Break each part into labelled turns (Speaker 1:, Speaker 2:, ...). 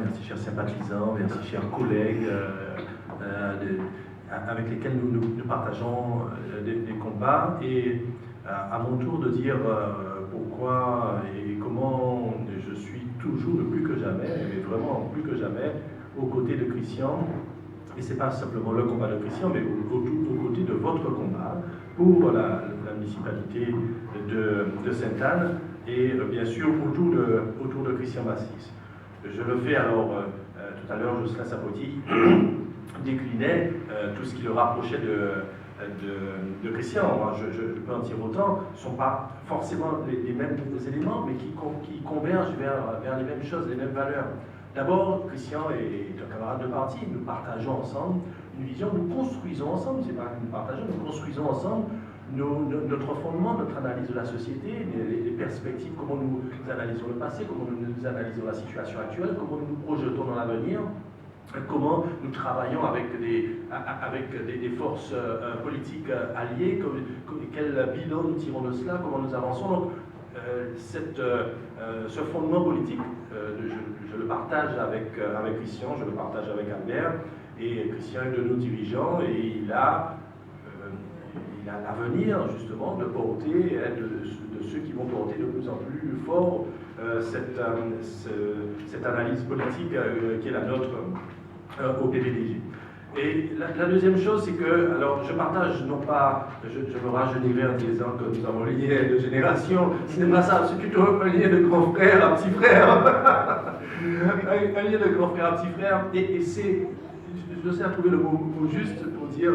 Speaker 1: merci chers sympathisants, merci chers collègues avec lesquels nous partageons des combats. Et à mon tour de dire pourquoi et comment je suis toujours, plus que jamais, mais vraiment plus que jamais, aux côtés de Christian. Et ce n'est pas simplement le combat de Christian, mais aux côtés de votre combat pour la municipalité de Sainte-Anne et bien sûr autour de Christian Massis. Je le fais alors, tout à l'heure, Jocelyn Sapoti déclinait tout ce qui le rapprochait de Christian. Je peux en dire autant, ce ne sont pas forcément les mêmes éléments, mais qui convergent vers les mêmes choses, les mêmes valeurs. D'abord, Christian est un camarade de parti, nous partageons ensemble une vision, nous construisons ensemble, c'est pas que nous partageons, nous construisons ensemble notre fondement, notre analyse de la société, les perspectives, comment nous analysons le passé, comment nous analysons la situation actuelle, comment nous nous projetons dans l'avenir, comment nous travaillons avec des forces politiques alliées, quel bilan nous tirons de cela, comment nous avançons. Donc, ce fondement politique, je le partage avec Christian, je le partage avec Albert, et Christian est de nos dirigeants, et il a l'avenir justement de porter, de ceux qui vont porter de plus en plus fort cette analyse politique qui est la nôtre au PPDJ. Et la deuxième chose, c'est que, alors je partage, non pas, je me rajeunirai en disant que nous avons un lien de génération, ce n'est pas ça, c'est plutôt un lien de grand frère à petit frère. un lien de grand frère à petit frère, et c'est, je sais à trouver le mot juste pour dire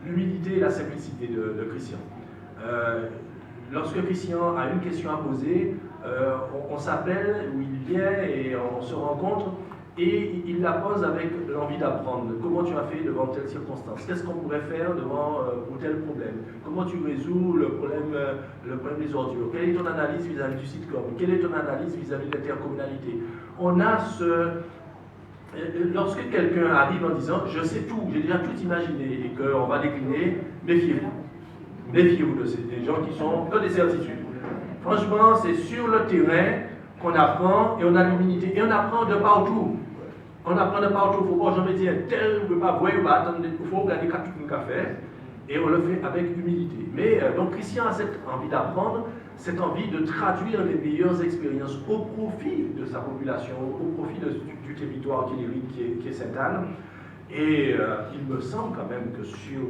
Speaker 1: l'humilité et la simplicité de Christian. Lorsque Christian a une question à poser, on s'appelle, ou il vient et on se rencontre, et il la pose avec l'envie d'apprendre. Comment tu as fait devant telle circonstance? Qu'est-ce qu'on pourrait faire pour tel problème? Comment tu résous le problème des ordures? Quelle est ton analyse vis-à-vis du sitcom? Quelle est ton analyse vis-à-vis de l'intercommunalité? On a lorsque quelqu'un arrive en disant « je sais tout, j'ai déjà tout imaginé » et qu'on va décliner, méfiez-vous. Méfiez-vous de ces gens qui sont que des certitudes. Franchement, c'est sur le terrain qu'on apprend et on a l'humilité. Et on apprend de partout. On apprend de partout. Il ne faut pas jamais dire tel, ou pas voir, ou pas attendre, il faut regarder tout le café. Et on le fait avec humilité. Mais donc Christian a cette envie d'apprendre, cette envie de traduire les meilleures expériences au profit de sa population, au profit du territoire qui est Sainte-Anne. Et il me semble quand même que sur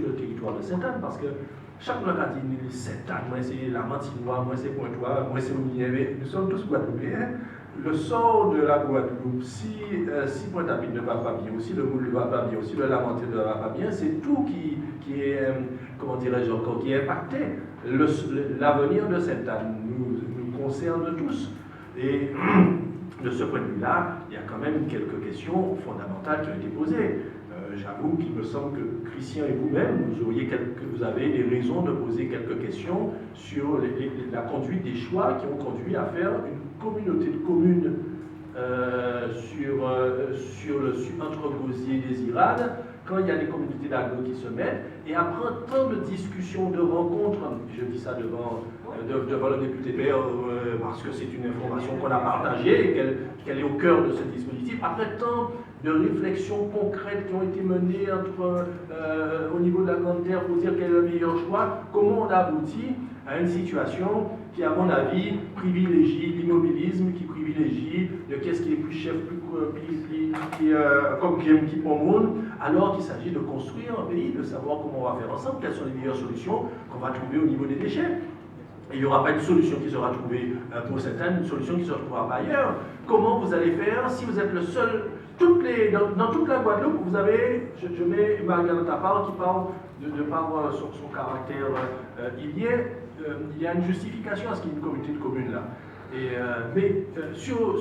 Speaker 1: le territoire de Sainte-Anne, parce que chaque fois qu'on dit Sainte-Anne, moi c'est la Mantinois, moi c'est Pointois, moi c'est Monier, nous sommes tous Guadeloupéens. Le sort de la Guadeloupe, si Pointe-à-Pitre ne va pas bien, si le Moule ne va pas bien, si le Lamentin ne va pas bien, c'est tout qui est, comment dirais-je encore, qui est impacté. L'avenir de Sainte-Anne nous concerne tous. Et de ce point de vue-là, il y a quand même quelques questions fondamentales qui ont été posées. J'avoue qu'il me semble que Christian et vous-même, vous avez des raisons de poser quelques questions sur la conduite des choix qui ont conduit à faire une communauté de communes entre Gosier et Désirade, quand il y a des communautés d'agglo qui se mettent, et après tant de discussions, de rencontres, je dis ça devant le député Père, parce que c'est une information qu'on a partagée et qu'elle est au cœur de ce dispositif, après tant de réflexions concrètes qui ont été menées au niveau de la Grande Terre pour dire quel est le meilleur choix, comment on aboutit à une situation qui, à mon avis, privilégie l'immobilisme, qui privilégie de qu'est-ce qui est plus chef, comme qui pour monde, alors qu'il s'agit de construire un pays, de savoir comment on va faire ensemble, quelles sont les meilleures solutions qu'on va trouver au niveau des déchets. Et il n'y aura pas une solution qui sera trouvée pour certaines, une solution qui ne se retrouvera pas ailleurs. Comment vous allez faire si vous êtes le seul, dans toute la Guadeloupe, vous avez, je mets Marguerite Tapar qui parle de par son caractère, il y a une justification à ce qu'il y ait une communauté de communes là. Mais sur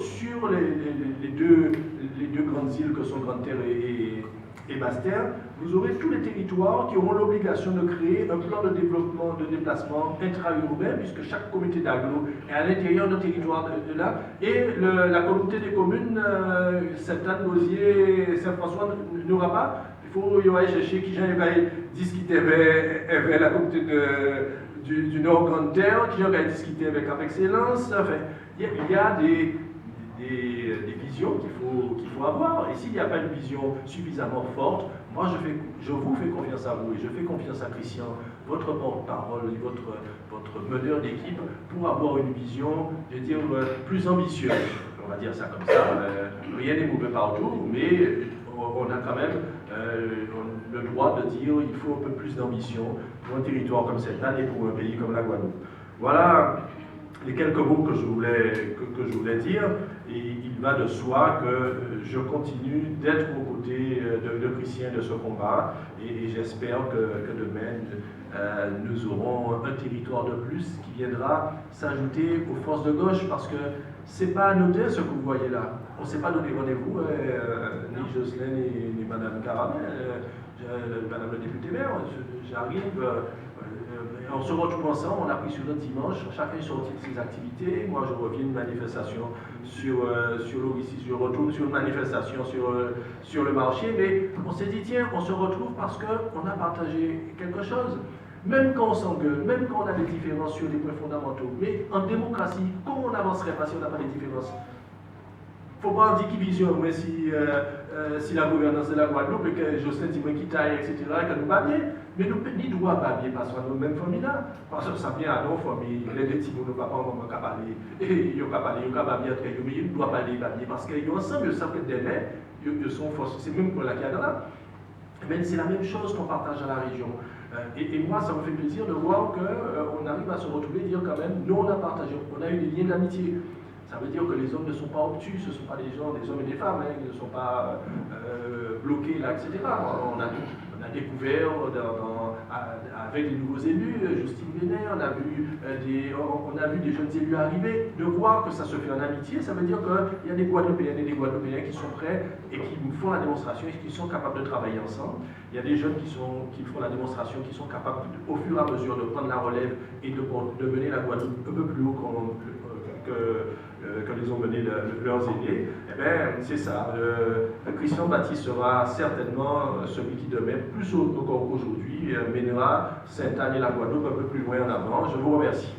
Speaker 1: les deux grandes îles que sont Grande-Terre et Basse-Terre, vous aurez tous les territoires qui auront l'obligation de créer un plan de développement, de déplacement intra-urbain, puisque chaque communauté d'agglo est à l'intérieur de territoire de là, et la communauté des communes, Sainte-Anne, Gosier, Saint-François, n'aura pas. Il faut y aller chercher qui j'en ai discuté avec la communauté du Nord Grande-Terre, qui j'en ai discuté avec Excellence. Enfin, il y a des vision qu'il faut avoir. Et s'il n'y a pas une vision suffisamment forte, moi je vous fais confiance à vous et je fais confiance à Christian, votre porte-parole, votre meneur d'équipe, pour avoir une vision, je veux dire, plus ambitieuse. On va dire ça comme ça. Rien n'est mauvais partout, mais on a quand même le droit de dire qu'il faut un peu plus d'ambition pour un territoire comme cette année et pour un pays comme la Guadeloupe. Voilà les quelques mots que je voulais dire, et il va de soi que je continue d'être aux côtés de Christian de ce combat, et j'espère que demain nous aurons un territoire de plus qui viendra s'ajouter aux forces de gauche, parce que c'est pas anodin ce que vous voyez là. On ne s'est pas donné rendez-vous, ni Jocelyn ni Madame Caramel, Madame le député maire, j'arrive. On se retrouve ensemble, on a pris sur le dimanche, chacun sorti de ses activités. Moi, je reviens d'une manifestation sur ici, je retourne sur une manifestation sur le marché, mais on s'est dit, tiens, on se retrouve parce qu'on a partagé quelque chose. Même quand on s'engueule, même quand on a des différences sur des points fondamentaux, mais en démocratie, comment on n'avancerait pas si on n'a pas de différences? Il ne faut pas en dire qui vision, mais si la gouvernance de la Guadeloupe, et que Jocelyn dit qui taille, etc., que nous pas bien, mais nous ne doit pas bien parce qu'on a nos mêmes familles là. Parce que ça vient à nos familles, les petits nous ne pas maman qu'à parler, et ils n'ont pas parlé, ils n'ont pas bien entre eux, mais ils ne doivent pas les bien parce qu'ils ont ensemble, ils savent que des mains, ils sont forts, c'est même pour la Canada. Mais c'est la même chose qu'on partage dans la région. Et moi, ça me fait plaisir de voir qu'on arrive à se retrouver et dire quand même, nous on a partagé, on a eu des liens d'amitié. Ça veut dire que les hommes ne sont pas obtus, ce ne sont pas des gens, des hommes et des femmes, hein, ils ne sont pas bloqués là, etc. On a découvert avec les nouveaux élus, Justine Bénet, on a vu des jeunes élus arriver, de voir que ça se fait en amitié, ça veut dire qu'il y a des Guadeloupéennes et des Guadeloupéens qui sont prêts et qui font la démonstration et qui sont capables de travailler ensemble. Il y a des jeunes qui font la démonstration, qui sont capables au fur et à mesure de prendre la relève et de mener la Guadeloupe un peu plus haut que les ont menés leurs aînés. Eh bien, c'est ça. Christian Baptiste sera certainement celui qui demain, plus encore qu'aujourd'hui, mènera Sainte-Anne et la Guadeloupe un peu plus loin en avant. Je vous remercie.